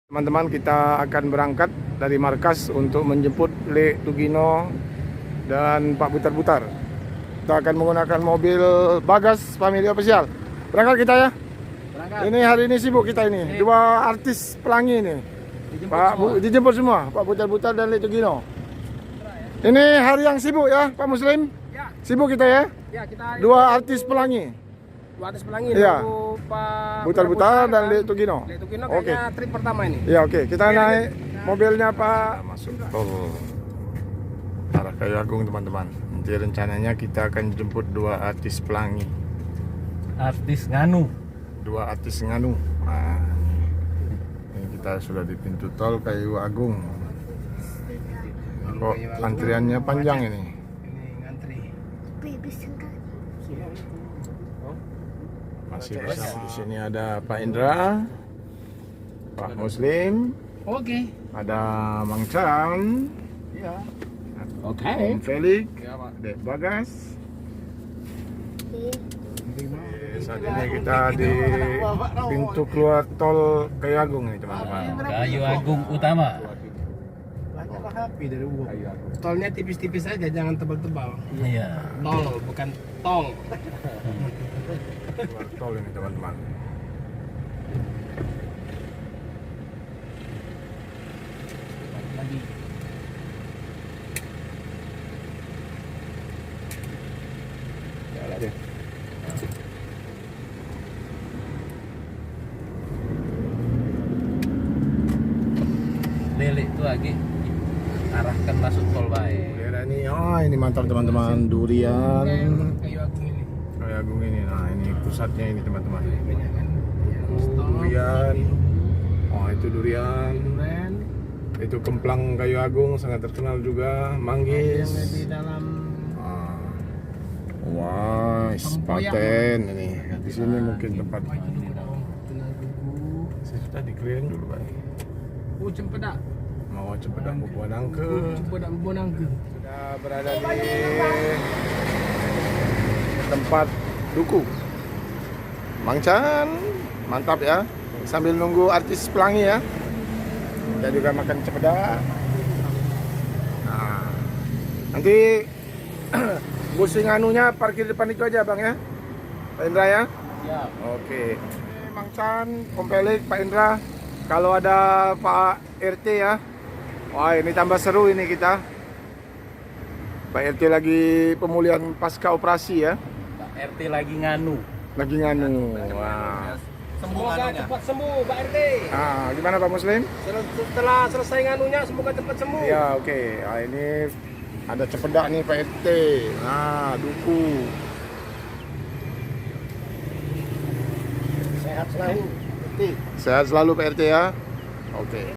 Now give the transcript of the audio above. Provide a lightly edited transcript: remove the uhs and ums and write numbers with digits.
Teman-teman, kita akan berangkat dari markas untuk menjemput Le Tugino dan Pak Butar-Butar. Kita akan menggunakan mobil Bagas Family Official. Berangkat kita ya. Berangkat. Ini hari ini sibuk kita ini. Dua artis pelangi ini. Dijemput semua, Pak Butar-Butar dan Le Tugino. Ini hari yang sibuk ya, Pak Muslim. Ya. Sibuk kita ya. Ya, kita Dua artis pelangi. dua artis pelangi Iya. dulu Pak Butar-Butar dan Le Tugino. Le Tugino Oke. kayaknya trip pertama ini. Ya oke, kita naik mobilnya Pak masuk tol arah Kayu Agung teman-teman. Nanti rencananya kita akan jemput dua artis pelangi, Artis Nganu. dua artis Nganu. Nah, ini kita sudah di pintu tol Kayu Agung. Kok antriannya panjang ini? Ini ngantri. Masih bersama di sini ada Pak Indra, Pak Muslim, Oke. ada Mang Chan, Iya. Om Felix, Dek Bagas. Saat ini kita di pintu keluar tol Kayu Agung nih teman-teman. Kayu Agung Utama. Tolnya tipis-tipis aja, jangan tebal-tebal. Iya. Tol, bukan tol. Keluar tol ini teman-teman. Lagi. Lele itu lagi arahkan masuk tol baik. Daerah ini, oh ini mantap teman-teman, durian. Kayu Agung ini. Kayu Agung ini, nah ini pusatnya ini teman-teman. Banyak kan? Durian, oh itu durian. Durian. Itu kemplang Kayu Agung sangat terkenal juga, manggis. Yang di dalam Ah. Wah, Tempoyak. paten ini. Di sini mungkin tempat. Tenagugu. Saya sudah dikeliling dulu, Pak. Cempedak. Mau Cempedak Bubuan Angke. Cempedak Bonangke. Sudah berada di tempat duku. Mang Chan, mantap ya. Sambil nunggu artis pelangi ya. Kita juga makan Cempedak. Nah, nanti bus anunya parkir depan itu aja, Bang ya. Pak Indra ya. Siap. Oke. Mang Chan, Om Felix, Pak Indra. Kalau ada Pak RT ya. Wah, ini tambah seru ini kita. Pak RT lagi pemulihan pasca operasi ya. Pak RT lagi nganu. Lagi nganu. Wah. Semoga cepat sembuh, Pak RT. Ah, gimana Pak Muslim? Setelah selesai nganunya, semoga cepat sembuh. Ya, oke. Nah, ini ada Cempedak nih Pak RT. Nah, duku. Sehat selalu. Sehat selalu Pak RT ya. Oke.